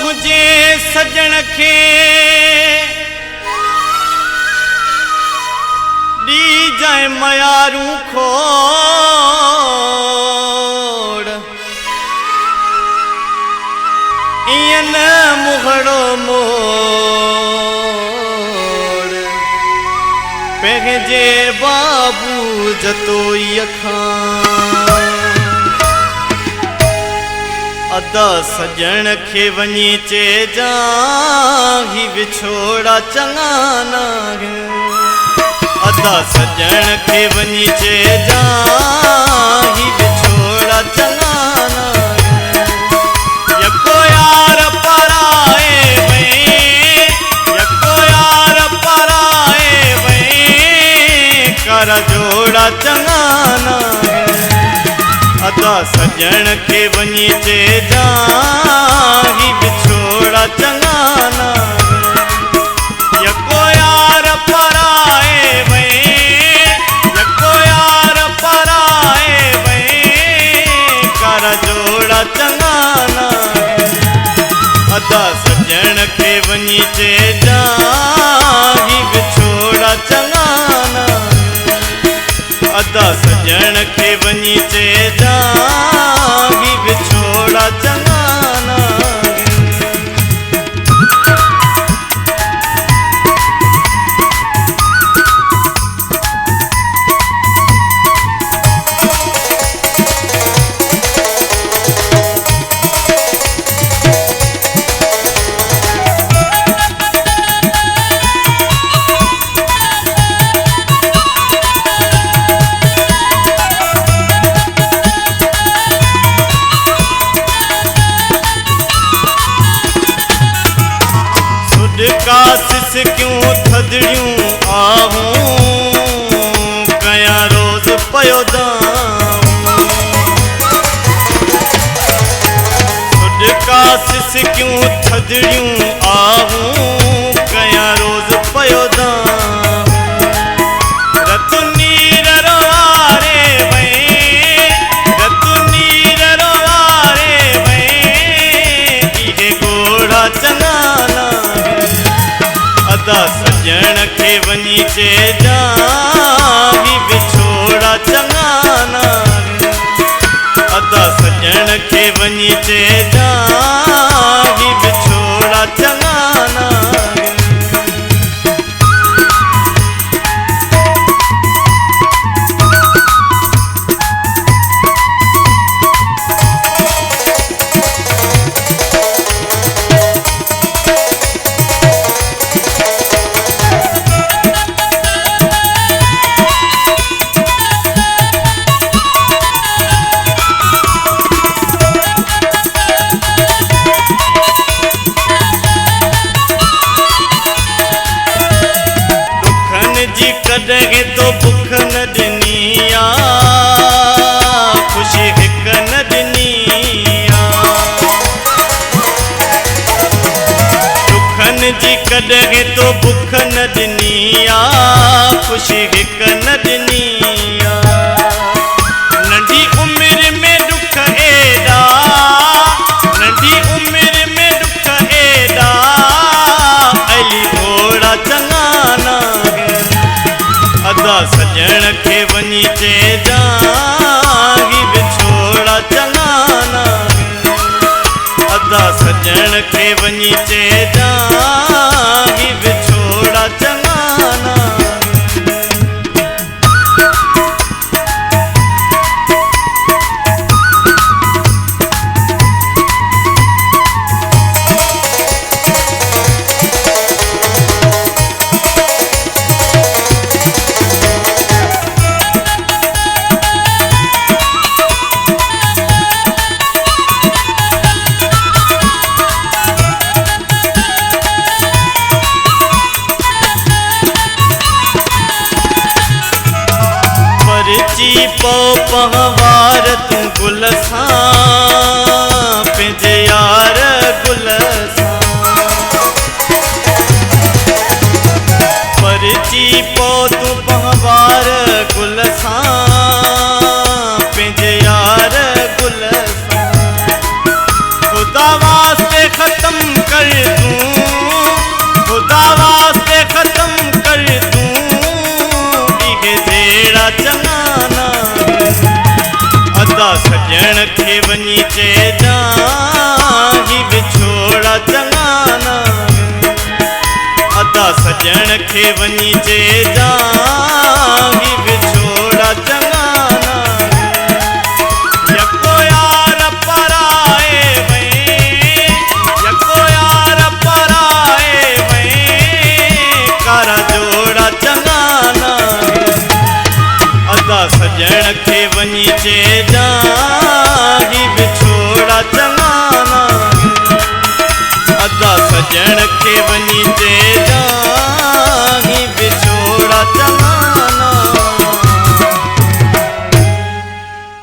तुझे सजण खे दी जाए मयारू खोड़ इन मुहड़ो मोड़ पंहिंजे बाबू जतोई खां अदा सजण खे वञी चइजां ही विछोड़ा चङा न अदा सजण खे वञी चइजां ही विछोड़ा चङा न यको यार पराए वई यको यार पराए वई कर जोड़ा चङा न अदा सजण खे वञी चइजां ही विछोड़ा चङा न यको यार पराए वई यको यार पराए वई कर जोड़ा चङा न अदा सजण खे वञी चइजां ही विछोड़ा चङा न अदा सजण खे वञी चइजां ही विछोड़ा चङा न कासिस क्यों थदड़ियूं आहूं कया रोज पयो दाऊं कासिस क्यों थदड़ियूं आहूं कया रोज पयो दाऊं रतु नीर रोआरे वई रतु नीर रोआरे वई इहे गोड़ा चङा न अदा सजण खे वञी चइजां ही विछोड़ा चङा न अदा सजण खे वञी चइजां ही विछोड़ा चङा न कॾहिं तो बुख न ॾिनी आ ख़ुशी हिक न ॾिनी आ दुखनि जी कॾहिं तो बुख न ॾिनी आ ख़ुशी हिक न ॾिनी आ नंढी उमिरि में दुख एॾा नंढी उमिरि में दुख एॾा अली घोड़ा चङा न अदा सजण खे वञी चइजां ही विछोड़ा चङा न अदा सजण खे वञी चइजां ही विछोड़ा चङा न पो पहवार तूं गुल सां पंहिंजे यार गुल सां परची पो तूं पहवार गुल सां पंहिंजे यार गुल सां ख़ुदा वास्ते ख़त्म खे वञी चइजां ही विछोड़ा चङा न अदा सजण खे वञी चइजां ही विछोड़ा चङा न यको यार पराए वई यको यार पराए वई कारा जोड़ा चङा न अदा सजण खे वञी चइजां ही विछोड़ा चङा न अदा सजण खे वञी चइजां ही विछोड़ा चङा